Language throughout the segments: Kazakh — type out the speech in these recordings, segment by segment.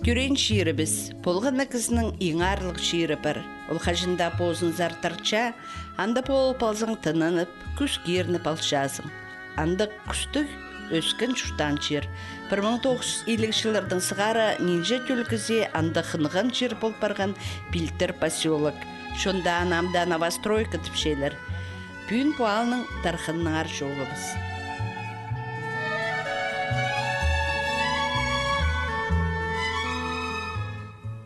Күрен шиірі біз, полғаны кізінің иңарлық шиірі бір. Ол қажында позын зартарча, анда пол палзың тынынып, күс керініп алшазың. Анда күстік өскен шуштан шир. 1950 жылдардың сығары нинжа түлкізе анда қынған жер болып барған Пилтер поселок. Шонда анамда новостройка тіпшелер. Пүйін пуалының тархынның ар жолы біз.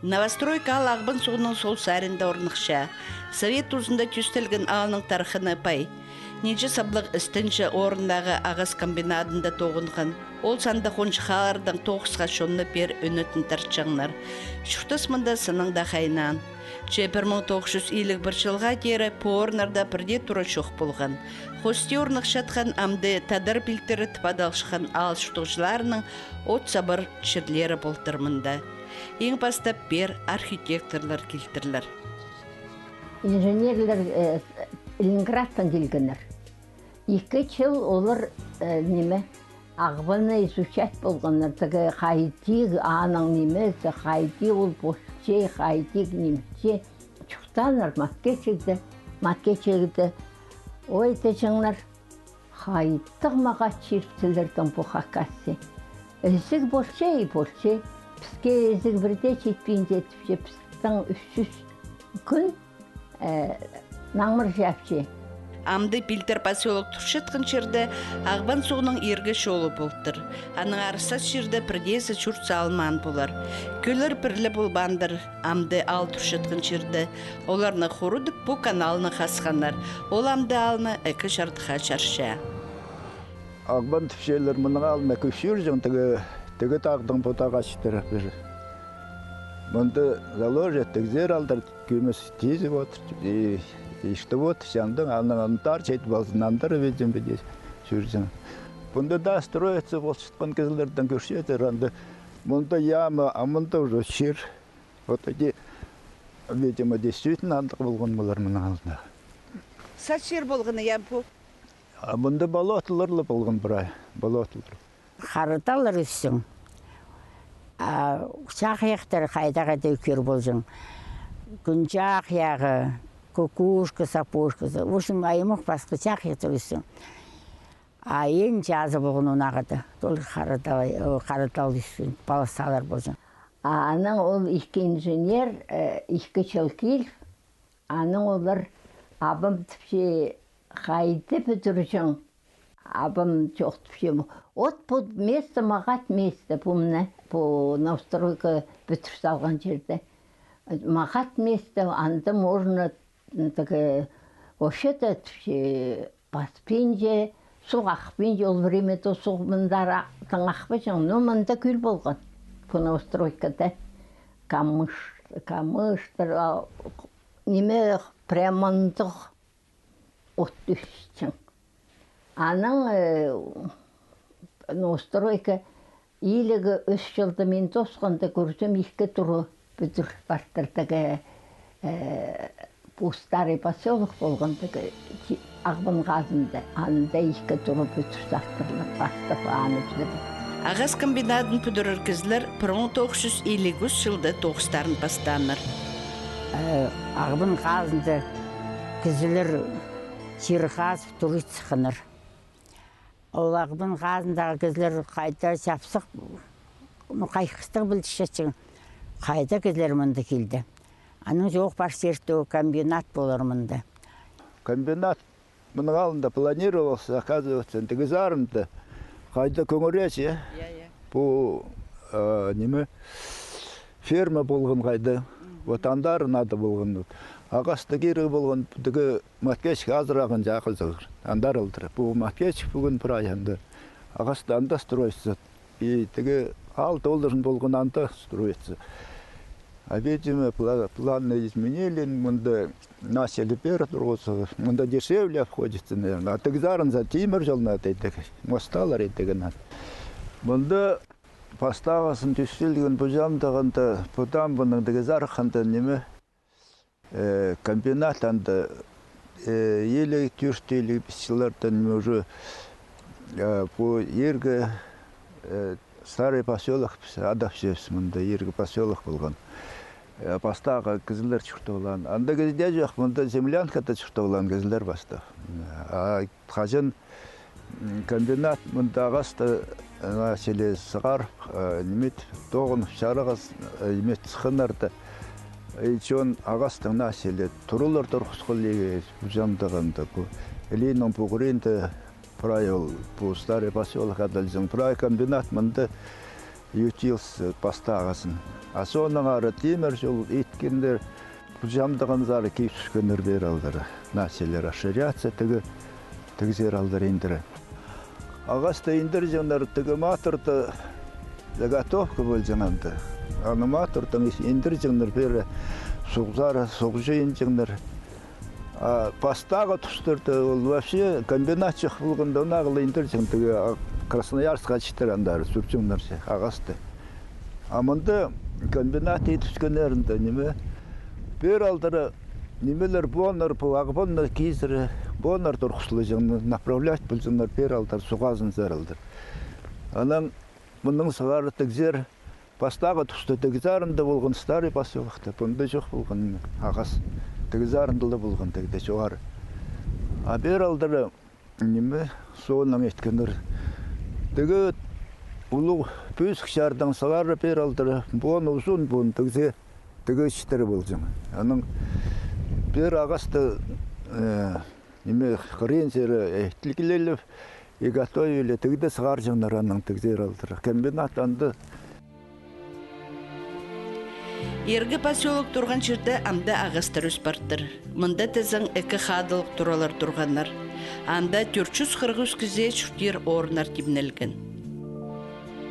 Новостройка алағбын соғының сол сәрінде орнықша. Совет ұзында түстелген алының тархыны пай. Неше саблық істінші орындағы ағыз комбинатында тоғынған. Ол санда қоншықалардың тоғысқа шонны пер өнетін тарчаңлар. Шүқтас мұнда сыныңда қайнан. 1951 жылға кері порнарда бірде тұры шоқ болған. Хости орнықшатқан амды тадар білтері тіпадалшыған ал шұқтықшыларының от сабыр шірлері болтырмында. Ең бастап бер архитекторлар келтірлер. Инженерлер Ленинградтан келгенер. 2 жыл олар ағбаны изучать болғандар. Қайтиг аның немесі, қайтиг ол бошче, қайтиг немесе. Чуқтанар маткечегді. Ой, тәжіңлер, қайттық маға чирптілердің бұқақасы. Үзік бошче. Піске езік бірде жетпейін жетіпше, пістің 300 күн наңмыр жәпше. Амды Пилтер поселок тұршытқын жерді ағбан соғының ергі шолы болдыр. Аның арысас жерді бірдесі чүрт салман болар. Көлір бірлі болбандыр амды ал тұршытқын жерді. Оларны қорудып бұ каналыны қасқанар. Ол амды алыны әкі шартыға шарша. Ағбан түпшелер мұның алына көшір жың Тегі тағдың бұтаға шытырып бір. Мұнды заложеттік зер алдар көмес тезіп отыр. Иштіп отыр, жандың анығантар шет балсын андары беджен беде жүржен. Бұнда да строятся бол шытқан кезілерден көршетер. Мұнда яма, а мұнда уже шер. Вот эти, видимо, действительно андық болған болар мұның алдында. Сәт шер болғаны ям бұл? Бұнда болотылырлы болған бірай, болотылыр. Қарыталыр үссің. Шақ ектер қайдаға дөкер болжың. Күнжақ яғы, кукушка, сапушка. Осым айымық басқы шақ ектер үссің. Ең жазы болғын онағыды. Ол қарытал үссің, балысталар болжың. Аның ол 2 инженер, 2 чылкел. Аның олар абым тіпше қайды бүтіржің. Абым жоқ тіпше. От бұл место, мағат место, бұл новостройка бүтір салған жерде. Мағат место, анда можно ошеті баспенже, суқ ақпенже, ол времето суқ мұндары ақпы жаң, но мұнда күл болған. Бұл новостройкада камыштыр, неме прямандық от түшчің. Аның новостройка илігі 3 жылды мен тосқанда көрсем 2 тұры бүтір бартырдығы бұл старый поселок болғандығы ағбын ғазында. Анда 2 тұры бүтір сақтырылып бастып анып жүрді. Ағас комбинатын бүдірір кізлер 1953 жылды тоғыстарын бастаныр. Ағбын ғазында кізілер жирғаз тұры цықыныр. Ол ағбын ғазындағы кізлер қайда шапсық, қайқыстық білдішетшің, қайда кізлер мұнды келді. Аның жоқ бар серті комбинат болар мұнды. Комбинат мұның алында планировался, оказывается, тігізарымды. Қайда көңіреш, бұл ферма болған қайда, отандарын ады болған. Ағасты кері болған бүдігі маткешік азырағын жақылзығыр. Андар ұлдыры. Бұл маткешік бүгін бір айында. Ағасты анда строится. Тігі $6 болған анда строится. А видимо, планы изменили. Мұнда начали перетрусывать. Мұнда дешевле обходится, наверное. А тігзарын за темір жылына дейдігі. Мосталар едігі надо. Мұнда поставасын түстелген бұжамдығында, бұдан бұның тігзар қанда неме комбинатанда елі түрстелі бісілерден уже бұл ергі старый поселок, адапсиевс, мында ергі поселок болған. Бастағы кізілер чүрті болған. Анда кезде жоқ, мында землянкада чүрті болған кізілер басты. Қажын комбинат мында ағасты селе сығар, немет тоғын шарағыз, немет сықынарды. Чон ағастың селе тұрылыр тұрқысқыл еге жандығынды. Элейнің бұғырынды правил по старый поселок адалзың. Прай комбинат мында ютился бастағасын. А соның ары темір жол еткендер жамдығын зары кейіп түскендер бер алдыры. Населер расширяться тігізер алдыр ендірі. Ағаста ендір жаңдар тігі матырды заготовка бол жаңанды. Аны матырдың ендір жаңдар бері соғзары, соғжы енжіңдер. Бастағы тұстырды ол вообще комбинат жоқ болғанда нағылы ендір жаңдығы Красноярскға читарандары, сүрчіңдер ағасты. Амында комбинат етіскенерінде неме? Бер алдыры немелер бонар, ағбонар кейзірі, бонар тұрқысылы жаңны направлять бұлжыңдар бер алдыр, суғазын зәр алдыр. Анан мұның сығары тігзер, бастағы тұсты тігізарында болған старый поселокта, бұнда жоқ болған ағас. Тігізарындылы болған тігді жоғары. А бер алдыры неме? Соғынан еткендер. Тігі ұлы пөсік шардың сығары бер алдыры, бұн ұзын бұн тігзе тігі іштері болжың. Аның бер ағасты неме қырен жері әйттілгілелі, егатой өлі тігді сығар жаңдар аның тігзер алдыры. Комбинат анды. Ергі поселок тұрған жерді амда ағастыр өспарттыр. Мұнда тізің әкі қадылық тұралар тұрғанлар. Анда 440 кізе чүртер орынар тибінілген.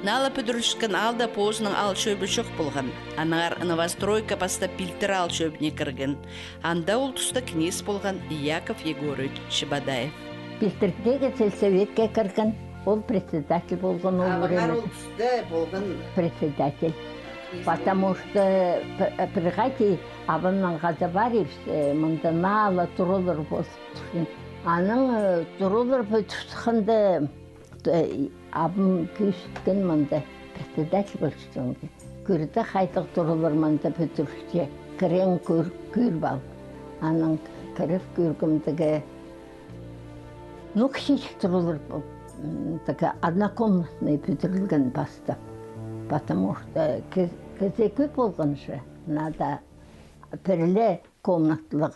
Налы пүдірішкен алда позының ал шөбі жоқ болған. Анағар новостройка баста пилтер ал шөбіне кірген. Анда ол тұста кнес болған Яков Егорович Шибадаев. Пилтердегі сельсоветке кірген, ол председатель болған ол Ағар ол тұста болған председатель. Потому что пригати абынан Газабарев мында нала турулар болсын. Аның турулар бүтүскенде абым күшкен мында председатель болсын. Көрді қайтық турулар мында бүтүрсе крен көр бал. Аның кіріп көргімдігі нукшич турулар однокомнатный бүтүрілген бастап. Потому что кізе көп болғаншы, надо пірлі комнатлық,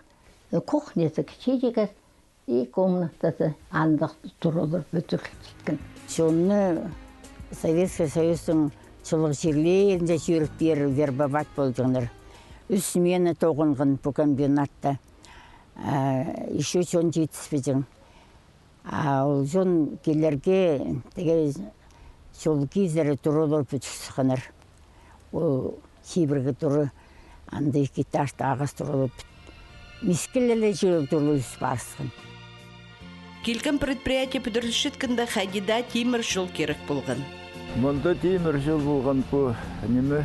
кухнесі кішейгіз, и комнатасы андық тұрылыр бүтірліккен. Соны Советский Союздың чылық жерлерінде жүріп бері вербовать болдыңдар. Үш мені тоғынғын бұл комбинатта. Еще жон жетіспедің. Ол жон келерге сол кездері тұрылыр бүтісіғыныр. Ол кейбіргі тұры андай кеташты ағас тұрылып мискелелі жүріп тұрылы үс барсығын. Келген предприятие бүдіршіткінді қайдида темір жол керек болған. Мұнда темір жол болған бұл неме?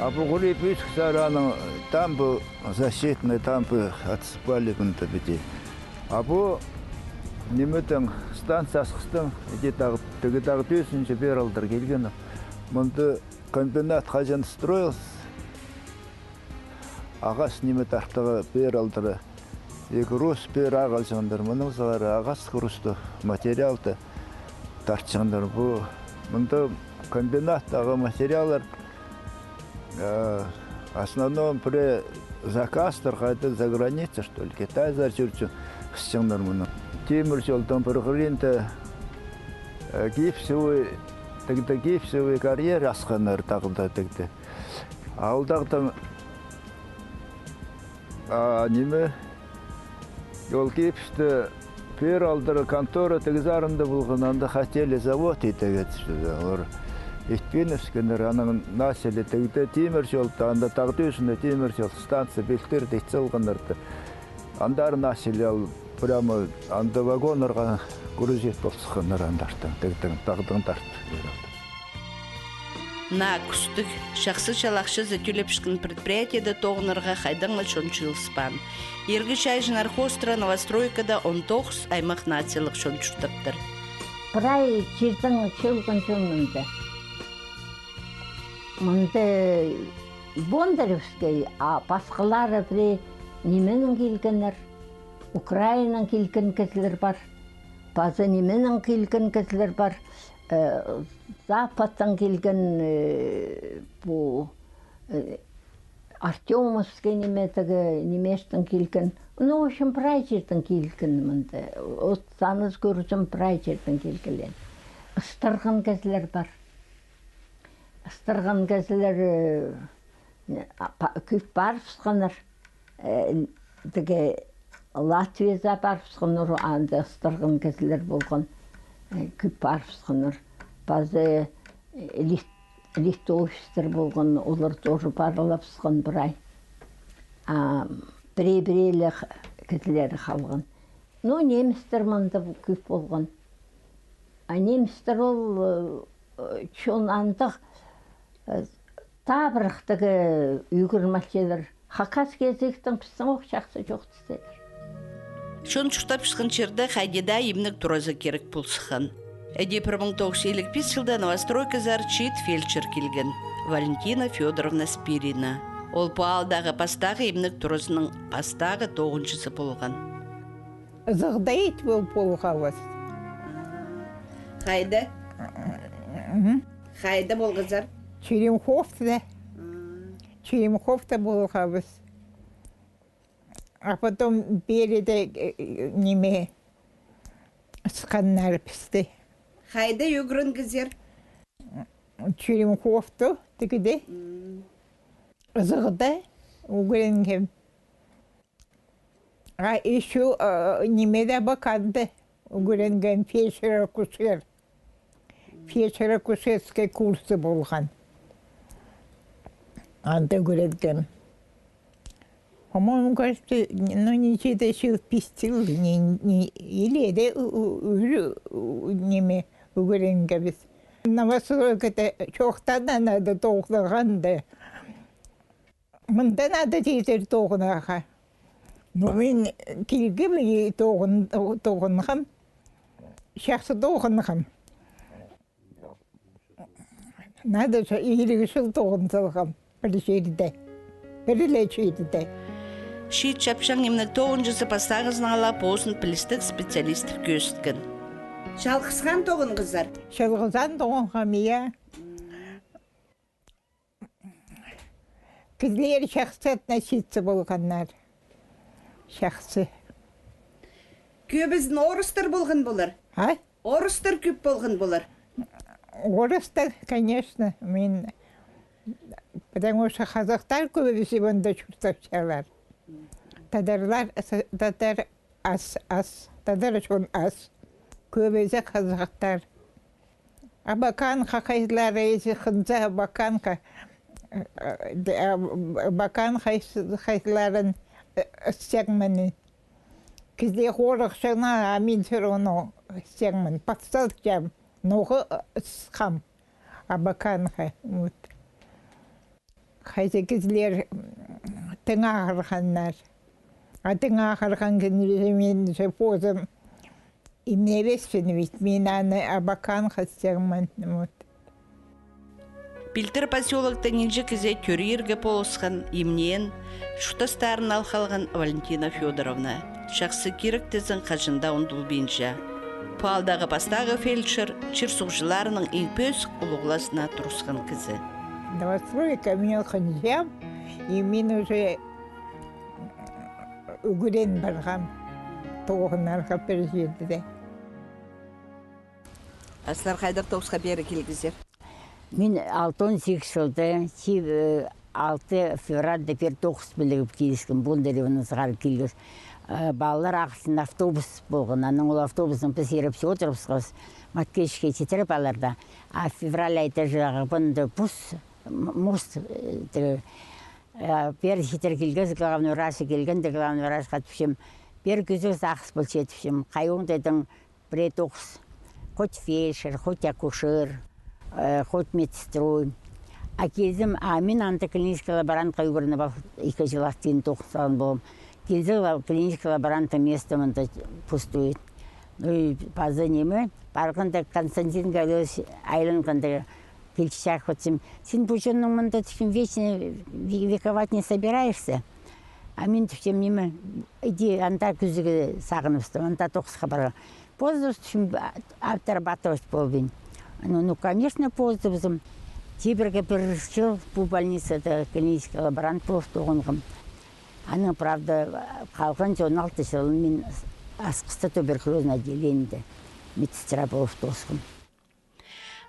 Абы ғұреп өсік сараның там бұл защитный, там бұл атыспали күнді біде. Абы неметін станция асқыстың тігі тағы төсінші бер алдыр келгені. Мұнда комбинат қажан строился. Ағас немет ақтығы бер алдыры. Екі рус бер ағал жандар. Мұның зағары ағас құрысты материалды тартшандар. Мұнда комбинаттағы материалдар основном при заказдар қайды за граница, что ли. Китай зар жүрчін қысчандар мұны. Темір жолдан бір ғыринді гипсовый карьер асқанар тағылда тігді. Алдағдан неме ол гипсті пер алдыры контора тігізарында болғананда хотели завод етігеді. Итпеновскендер аның населі тігді темір жолда, анда тағды үшінде темір жол станция белтер дейтсі олғандарды. Андар населі ал прямо анда вагонарға грузит болсықандар андартын, тағдығын тартты. На күстік, шақсы шалақшы зәтілепшкін предприятияда тоғынырға қайдаңла шончылыспан. Ергі шайжынар хостра новостройкада 19 аймақ нациялық шончыртыптыр. Прай чердің чылғын жонында. Мынды Бондаревский, а басқалары біре неменің келгенер, Украинаның келген кісілер бар, базы неменің келген кісілер бар, Западтан келген бұл Артемовский немештен келген, ну, в общем, прайчерден келген мынды, от саныз көрсім прайчерден келгелен. Ыстырған кісілер бар. Ыстырған кісілер көп барыпсқаныр. Латвияда барыпсқаныр, анды ыстырған кісілер болған көп барыпсқаныр. Базы литовистер болған, олар тоже барылапсқан бір ай. Біре-бірелі кісілері қалған. Ну, немістер мында көп болған. Немістер ол чон андық табырықтығы үйгірмәшелер. Хақас кезектің пістің оқшақсы жоқ тістедір. Шон чуқтап шыққан жерді қайдеда емнік тұразы керек болсыған. Әде 1955 жылда новостройкызар чит фельдшер келген. Валентина Федоровна Спирина. Ол паалдағы пастағы емнік тұрызының пастағы 9-шысы болған. Зағдайт бол болғауыз. Қайда? Қайда болғызар? Черемховта болғауыз. А потом береде неме сқаннар пісті. Қайда өгірін кізер? Черемховта дегіде. Зығда өгірінгем. А еще немеде бақанды өгірінген фельдшер-акушер. Фельдшер-акушерский курсы болған. Анда өгірінген. По-моему, кажется, ничего еще пистил, или это неме өгірінгебіз. Новостройкада чоқтана надо тоғдағанды. Мында надо тезер тоғынаға. Но мен келгім тоғынғам, шақсы тоғынғам. Надо 20 жыл тоғынсалғам бір жерде, бірілі жерде. Шит чапшаң емнік 9-шысы пастағызын алап осын пілістік специалистів көстігін. Шалқысқан тоғын қыздар? Шалғызан тоғынғам, иә. Кізлер шақсы относиться болғандар. Шақсы. Көбіздің орыстар болған болар? А? Орыстар көп болған болар? Орыстар, конечно, мен... Потому что қазақтар көбісі бұнда чуртапшалар. Тадарлар, тадар ас, тадар шон ас. Көбісі қазақтар. Абакан қақайзлары есі қынза баканка. Бакан қайзларын істегмін. Кізде қорықшына амин сүріну істегмін. Патсал жам. Ноғы сқам. Абакан қай. Қайсы кізлер тыңа қырғаннар. Тыңа қырған күнірі мен позым имнебеспін бейт. Мен аны абакан қыстегмін. Білтір поселокта ненжі кізе көрерге полысқан имнен шутастарын алқалған Валентина Федоровна. Шақсы керек тезін қажында ондыл бенжа. Палдағы пастағы фельдшер чырсуғжыларының еңпөз ұлығыласына тұрысқан кізі. Новостройка мен қынжам, и мен уже үгірен барғам тоғынарға бір жерді. Аслар қайдар тоғысқа бері келгізер? Мен 6-18 жылда 6 февральда бір 9 білігіп келіскен Бондареваны сығар келгіз. Балалар ақысын автобус болған. Аның ол автобусын біз еріп отырыпсыз. Маткешке жетіріп аларда. А февраль айта жағы бұнды мост. Бер жетір келгіз, главный расы келгенде главный расы қатыпшым. Бер күзіз ақыс бұл жетіпшім. Қайуыңдайдың бір 9. Хоть фельдшер, хоть акушер, хоть медстрой. А кезім, мен антиклинический лаборантқа үйгіріні бақ 2 жыл ақтен тоқсан болым. Кезі клинический лаборанта место мында пустует. Ну и поза неме, барғанда Константин Галевич айланғанда келчак хотсем. Сен бужонның мында түшін вечно вековать не собираешься. А мен түшем неме, иди анда күзігі сағынысты, анда тоқсыға барға. Поздыз түшім отрабатывать болбин. Ну, конечно, поздызым. Тибірге бір жыл бұл больницада клинический лаборант болып тоғынғым. Аның, правда, қалған 16 жыл мен асқысты туберкулезный отделенде медсестра болып тоғысқым.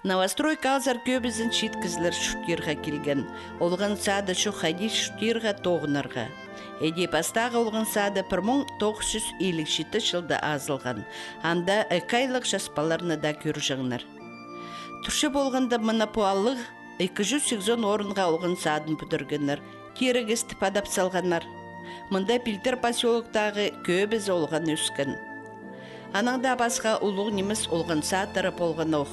Новострой қалзар көбізін шеткізілер шүткерға келген. Олған сады шу хадис шүткерға тоғынырға. Эди пастағы олған сады 1957 жылда азылған. Анда әкайлық жаспаларына да көржіңнір. Түрші болғанда монопуаллық 280 орынға олған садын бүдіргеннер. Керігісті падап салғанар. Мұнда Пилтер поселоктағы көбіз олған өскен. Анаңда басқа ұлық неміс олған садыры болған оқ.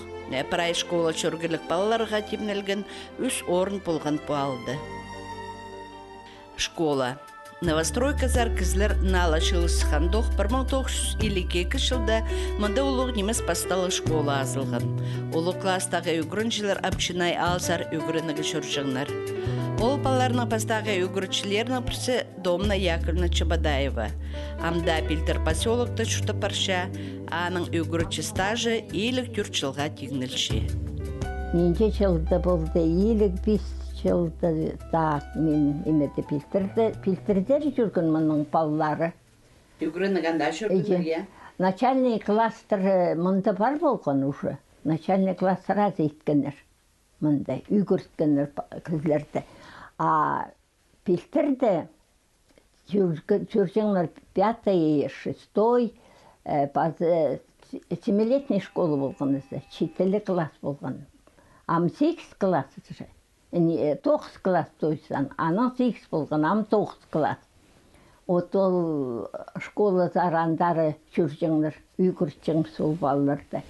Прай школа чөргілік балаларға темнелген үс орын болған пуалды. Школа. Новостройказар кізлер нала шылысқан доқ 1952 жылда мұнда ұлық неміс басталы школа азылған. Ұлық кластағы үгіріншілер апчынай алсар үгірінігі шөржіңнар. Ол баларының бастағы үгіріншілерінің бірсі Домна Яковлевна Чабадаева. Амда Пилтер поселокта шүті парша, аның үгірінші стажы елік түрчілға тегнілші. Ненде жылда болды, елік 5 жылда так мен еметі пилтердер жүрген мұның балалары. Үгірініганда шөргінер, е? Начальный кластыр мұнда бар болған уже. Начальный кластыр аз еткенер. Мұнда үгірткенер кізлерді. А пилтерді жүргенер 5-й, 6-й, 7-летний школы болған, 7-лі класс болған. Ам 8 класс же. 9 класс тойсан, ана 8 болған, ам 9 класс. От ол школа зарандары жүргенер, үгіртчің сол балаларды.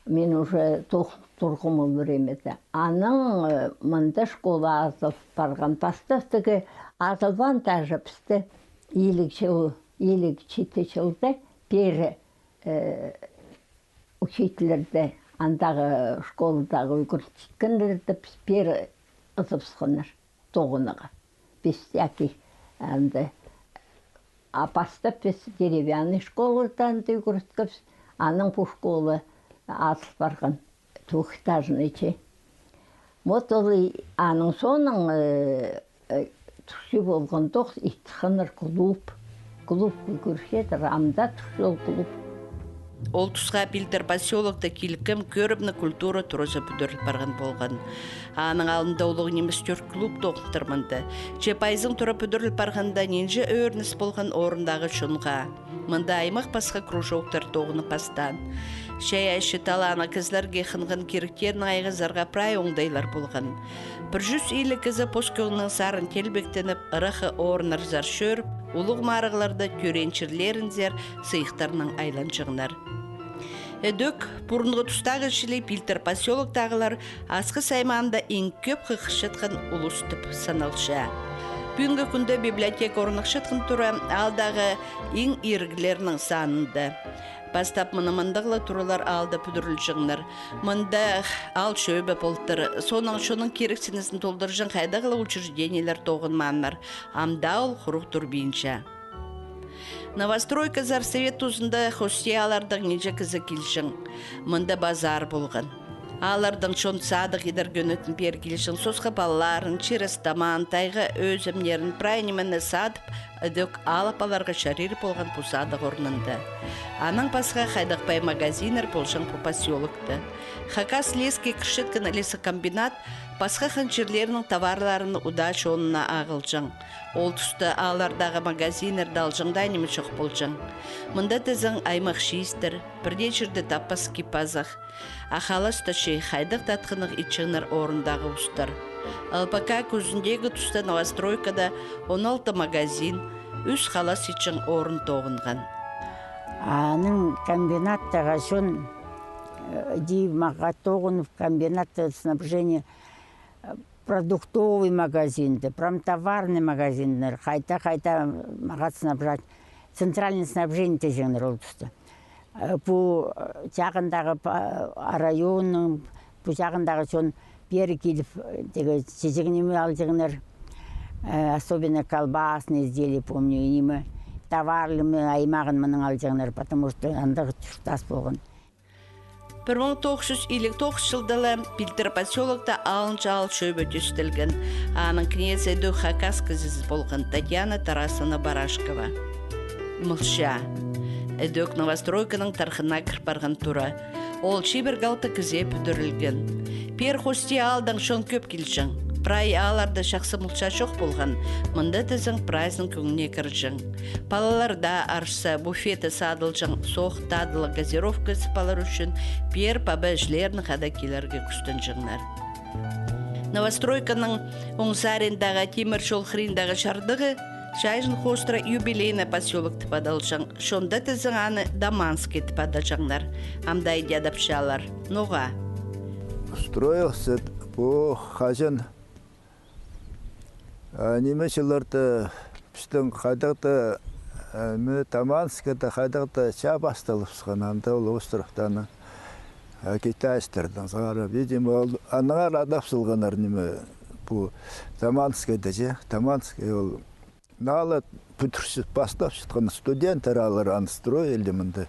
Мен уже тұрғым olur емеді. Аның мұнда школа азылып барған. Бастықтығы азылбан даже пісті елік 7 жылда бері учителерді андағы школадағы үгіртчіккендерді бері ұзыпсықыныр тоғыныға. Біз яки әнді бастап біз деревянный школадан үгірткіпс, аның бұл школа азылып барған. Двухэтажный. Вот аның соның түші болған доқ итқаныр клуб көршедір, амда түші ол клуб. Ол тұсқа Пилтер поселокта келкім көрібні культура тұрызы бүдіріп барған болған. Аның алында олығы неміс төр клуб тоқтырмынды. Чепайзың тұры бүдіріп барғанда ненже өрніс болған орындағы шынға. Мында аймақ басқа кружоктар тоғыны пастан. Шәй әші таланы кізлерге қынғын керіктерін айғызарға прай оңдайлар болған. 150 кізі поскөңнің сарын телбектеніп, ырықы орыныр зар шөріп, ұлық марығыларды көренчірлерін зер сыйықтарының айланчығынар. Эдөк, бұрынғы тұстағы шілі Пилтер поселоктағылар асқы сайманында ең көп қықшытқын ұлыстып саналша. Бүгінгі күнді библиотека орнықшытқын тұры алдағы ең иргілерінің санында. Бастап мұнымындағылы тұрылар алда бүдірілжіңнір. Мұнда ал шөбі болтыр. Соның керексінісін толдыржың қайдағылы учреждениялар тоғынманлар. Амда ол құруқ тұрбейінша. Новостройка Зарсовет тұзында хостиялардың неже кізі келшің. Мұнда базар болған. Алардың шон садық едір гөнетін пер келшің. Сосқа балаларын, черестаман, тайға өзімнерін, прайнемені садып, өдік алып аларға шарир болған бұл садық орнында. Аның басқа қайдақпай магазинер болшың бұл поселокты. Хакас леске кішіткен лесокомбинат басқа қанчерлерінің товарларын удач онына ағылжың. Ол тұсты алардағы магазинер далжыңда немі шық болжың. Мұнда тізің аймақ шейістір, бірде жүрді таппас кипазақ. Ақалысты шей қайдық татқынық итчіңнер орындағы ұстыр. ЛПК көзіндегі тұста Новостройкада 16 магазин, үш қалас итчің орын тоғынған. Аның комбинаттаға жон маға тоғынып комбинатты снабжение продуктовый магазинді, промтоварный магазиндер, қайта маға снабжать, центральный снабжение тежеңдер ол тұсты. Бұл жағындағы районның Бұл жағындағы сон бері келіп, жежігінеме алжығыныр, особенно колбасные изделия, помню, неме, товарлы аймағын мұның алжығыныр, потому что андығы тұштас болған. 1959 жылдары Пилтер поселокта алынча шөбі түстілген. Аның князі дөк хакас кізіз болған Татьяна Тарасовна Барашкова. Мұлша. Өдөк новостройканың тархына кірпарған тура. Ол шибір галты кізе бүдірілген. Пер хости алдан шон көп келжің. Прай аларда шақсы мұлша шоқ болған. Мұнда тізің прайзың көңіне кіржің. Палаларда аршса буфеті садылжың. Соқ тадылы газировка сыпалар үшін пер пабы жлерні қада келерге күстін жыңнар. Новостройканың оңсарендағы темір жол хриндағы шардығы жайжын хостра юбилейна поселокты падалжың. Шонда тізің аны Даманский падалжыңнар. Амдай дядапшалар. Ноға? Строился по хажан. Немешелерді біздің қайдақты Таманскіді қайдақты чап астылыпсыған, анда ол островтаны китайстырдың сағары. Видимо, аныңар адапсылғанар неме бұл Таманскіді же. Таманский ол налы бүтірсіз бастап шытқан студенттер алыр аны мінде.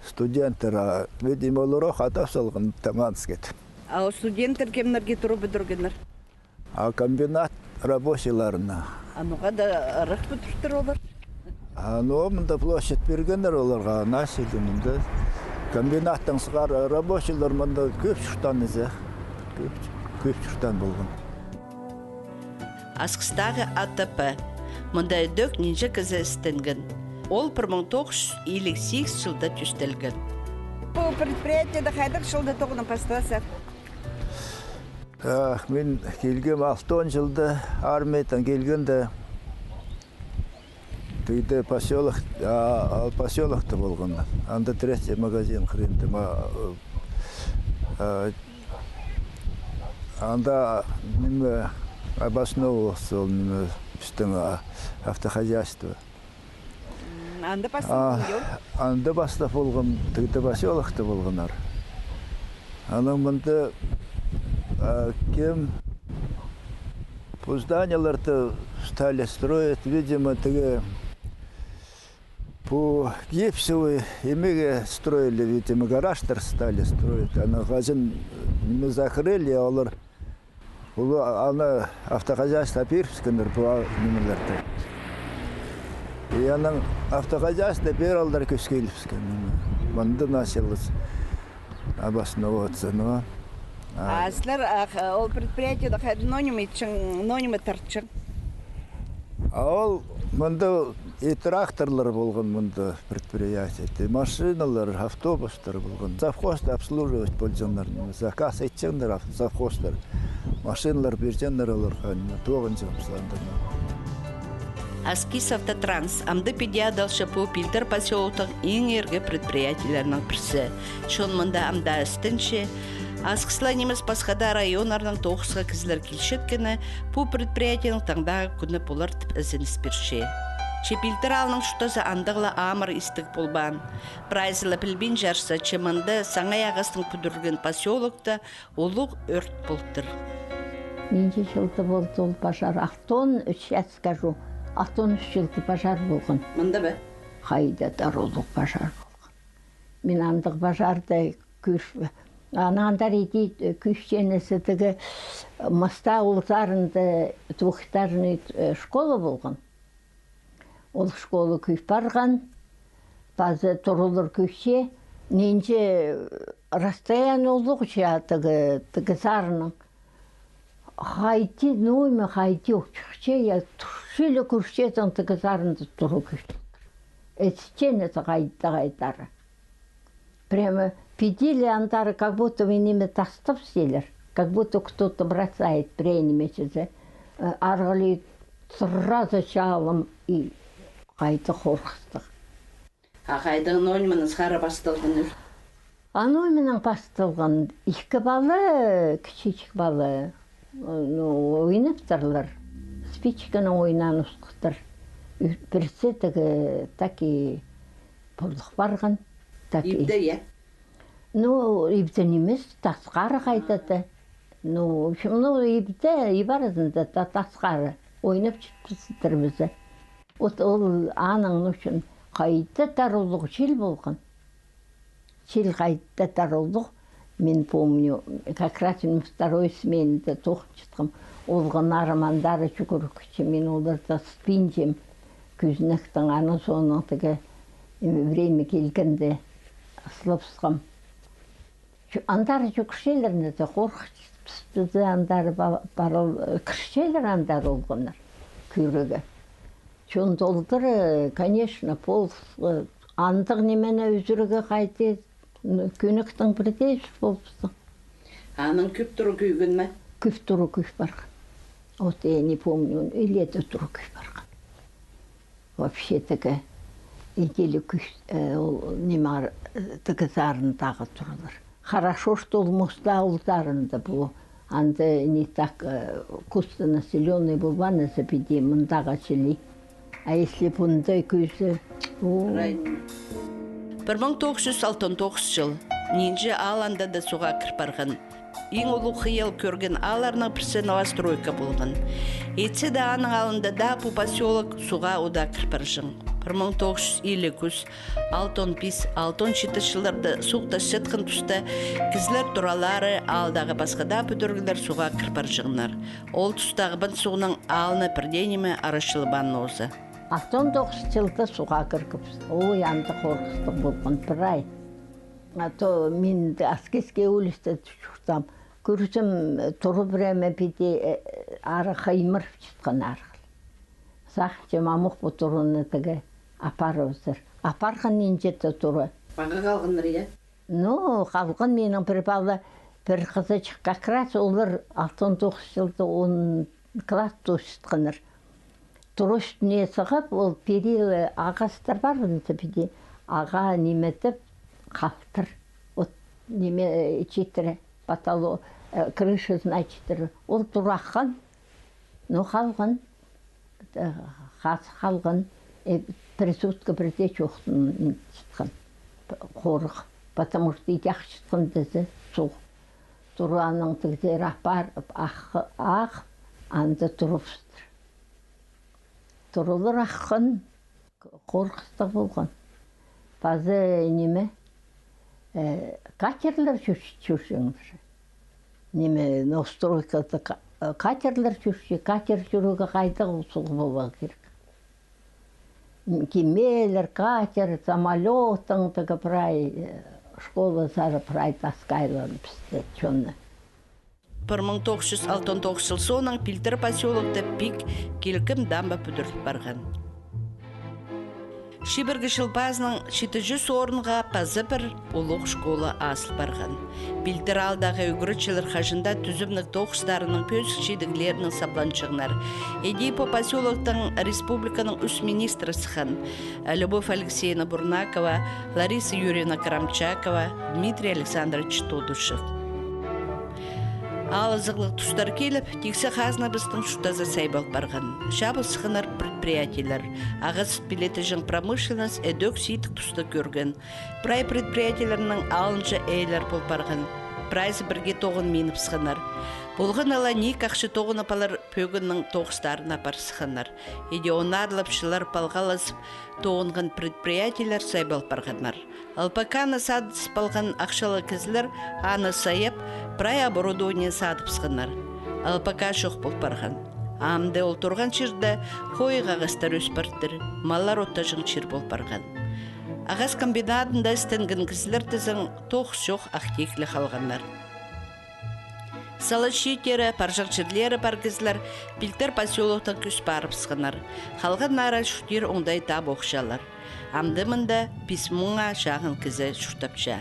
Студенттер, видимо, олырақ адапсылған Таманскіді. Ал студенттер кемнерге тұру бүдіргенер? А комбинат рабочийларына. Ануға да рық бүтірттір олар? Мында площадь бергендер оларға насилі мында. Комбинаттың сығар рабочилар мында көп шұртан eze. Көп шұртан болған. Асқыстағы АТП. Мында дөк нинжа кізі істенген. Ол 1958 жылда түстелген. Бұл предприятияда қайдық жылда тоғынан басталасақ? Мен келгем 6-10 жылда армиядан келгенде түйді поселокты болған. Анда 3-й магазин қырынды. Анда обосновал біздің автохозяйство. Анда бастап болған? Анда бастап болған, түйді поселокты болғанар. Аның мұнда кем зданияларды стали строить, видимо, по гипсовой имеге строили, видимо, гараждар стали строить. Она газин не закрыли, она автохозяйство Пирсканер была немелерді. И она автохозяйство Пиралдар Кюскильевскан. Манды началось обосновываться, но Сілер ол предприятияда қайды нонимы тартшың? Ол мұнда тракторлар болған мұнда предприятие, машиналар, автобустар болған. Завхозды обслуживать болжанлар, заказ етчендер завхоздар, машиналар бержендер оларға, тоғын жамсыландырма. Аскис Автотранс амды педиадалшы по Пилтер поселоктың ең ергі предприятияларының бірсі. Шон мұнда амда істінші Асқысла немес пасхада районарның тоғысқа кізілер келшеткені бұл предприятияның таңдағы күні болар тіп ізін іспірше. Чепилтер алының шутасы андығыла амыр істік болбан. Прайзылы пілбен жарса чымынды саңай ағастың күдірген поселокта олық өрт болдыр. Ненде жылды болды ол пожар. Ақтон, скажу, ақтон 3 жылды пожар болған. Мында бі? Қайдадар олық пожар болған. Мен андық пожарды күш Анандар еди күшченесі тігі Моста ұлтарында двухэтажный школа болған. Ол школа күш барған, базы тұрылыр күшче, ненже расстоян олық жа тігі сарының. Хайти, ноймы хайти өкшіше, я түшілі күшчетін тігі сарында тұру күшті. Әтсічен әті қайдары. Прямо педили антары, как будто вы ними тастов селер, как будто кто-то бросает пренемечезе. Арғали сразу чалым и қайты қорқыстық. Қайдың ноймының сқары бастылғын үр? Ноймының бастылғын 2 балы, кішечік балы, ойнаптырлар. Спичканы ойнан ұсқықтыр. Бірсе таки бұлдық барған. Ибді, е? Ну, ибден емес, тасқары қайтады. Ну, в общем, ну, ибарызында тасқары. Ойнап жетпісіздір бізі. Вот ол аның үшін қайта тарулық жел болған. Жел қайта тарулық. Мен помню, как раз мен второй сменде тоқын шытқым. Олған армандары жүгірікші. Мен оларды спинжем. Күзніктің аны соның тігі время келгенде слыпсқым. Андары жүкіршелеріне де қорқышты андары кіршелер андары олғанар күрігі. Чон долдыры, конечно, пол андық немені үзірігі қайты көніктің бірдейш болыпсы. Аның күп тұру күйгін мә? Күп тұру күйіп барған. Вот я не помню, илеті тұру күйіп барған. Вообще тігі иделі немар тігі зарындағы тұрылыр. Хорошо, что в Москве ауылдарында бұл. Анды не так густонаселенный болған әзіпеде мұндағы селей. А если бұндай көзі... 1969 жыл. Нинже аланда да суға кіріп барған. Ең олу қиял көрген аларына бірсе новостройка болған. Етсе де аның алында да бұл поселок суға ода кіріп баржың. 1959 6-7 жылдарда суқта сетқын тұста кізлер туралары алдағы басқада бүдіргілер суға кіріп баржыңнар. Ол тұстағы бін суғының алына бірденеме арашылы баны өзі. 69 жылда суға кіргіп, ой, анды қорқыстық болған бір ай. Мен Аскеске улисте шықтам. Көрсім тұры біреме беде ары қаймыр шытқан арқыл. Сақчы мамық бұл тұрыны тігі апары өзір. Апарған ненжетті тұры. Баға қалғыныр, е? Ну, қалған менің бір балы бір қызы шыққа крас, олар 69 жылда 10 класс тұшытқаныр. Тұры үстіне сығып, ол перилі ағастар бар бұнды біде. Аға неметіп қаптыр. Неме четірі, баталы крышызына четірі. Ол тұраққан, ну қалған, қасы қалған, присутка бірде жоқтың шытқан қорық. Потому что идяқ шытқан дізі суқ. Тұруаның тігдер апар, ақ, анды тұрыпсытыр. Тұрылыр аққан, қорқысты болған. Базы неме? Катерлер жүршіңдір. Неме, новстройкада катерлер жүрші, катер жүруге қайда ұсығы болған керек. Кемелер, катер, самолетың тігі прай, школа сары прай таскайлар бізде чоны. 1969 жыл соның Пилтер поселокта пик келкім дамба бүдіріп барған. Шибіргі жылбазының 700 орынға пазы бір ұлық школа асыл барған. Пилтер алдағы үгірітшілер қажында түзімнік тоқыстарының пөсік шедіглерінің сапланчығынар. Едей по поселоктың республиканың үс министрі сыхан Любовь Алексеевна Бурнакова, Лариса Юрьевна Карамчакова, Дмитрий Александрович Тодушев. Ал зығлық тұстар келіп, тексі қазына біздің шутаза сайбал барған. Жабы сығынар предприятиялар, ағыз билеті жың промышленность әдөк сейтік тұста көрген. Прай предприятияларының алынша әйлер бол барған. Прайзы бірге тоғын меніп сығынар. Болғын ала не қақшы тоғын апалар пөгіннің тоғыстарын апар сығынар. Еде онарлып шылар палғаласып тоғынған предприятиялар сайбал барғанар. Алпаканы садыс балған ақшалы кізлер аны сайып, прай оборудование садып сығынар. Алпака шоқ бол барған. Амды ол тұрған шырды қойы ғағастар өс бардыр, малар отта жың шыр бол барған. Ағас комбинатында істенген кізлер тізің тоқ шоқ ақтеклі қалғанар. Салы шетері, паржақ жерлері бар кізлер Пилтер поселоқтан күс барып сығынар. Қалған нара шүтер оңдай таб оқшалар. Амдымында письмуңа шағын кізі шүртапша.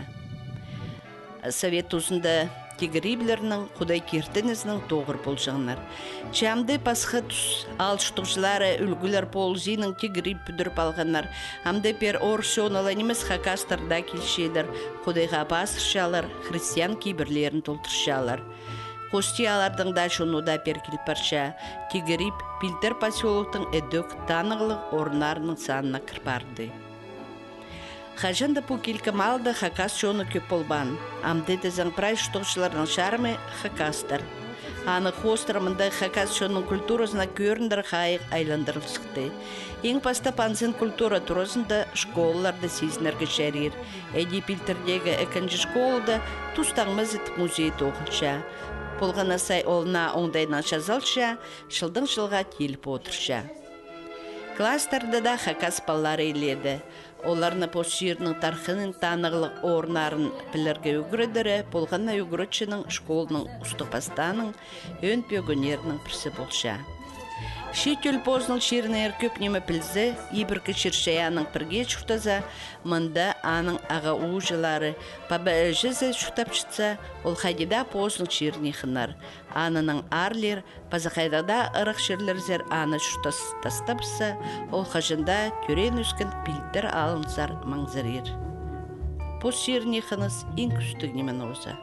Совет ұзында тегірейбілерінің құдай кертінізінің тоғыр болжығынар. Чамды пасқы тұс ал шұтықшылары үлгілер ползінің тегірейб бүдіріп алғанар. Амды пер оршонала немес хакастарда келшелер, құдайға басыршалар, христиан кейбірлерін толтыршалар. Қостиялардың да шонуда пер келпарша, тегірейб Пилтер поселоктың әдөк танығылық орынарының санына кірпарды. Хажында пу кілька малда хакас шоны көп болбан. Амдеті заң прай штоқшыларының шарымы хакастар. Аны хостырымында хакас шоның культурасына көріндір қайық айландырылсықты. Ең паста пансын культура турасында школаларды сезінерге шәрер. Әді пілтердегі әкінжі школада тұстаңмыз етіп музей тоғынша. Болғана сай олына оңдайнан шазалша, шылдың жылға келіп отырша. Кластарда да хакас баллары еледі. Оларны посширның тархының танығылық орнарын білерге үгірідірі, болғана үгірітшінің школының ұстықпастаның өн пөгінерінің бірсі болша. Ши тюльпозның ширінер көп немі пілзі, ебіркі ширшаяның бірге шүқтаза, мұнда аның аға ұжылары, паба әжізі шүқтапшытса, ол қайдеда позның ширіне қынар. Анының арлер, пазақайдада ұрық ширлерзер аны шүқтастапса, ол қажында түрен үскен пілттер алынсар маңзарер. Поз ширіне қыныз ең күстігінемен оза.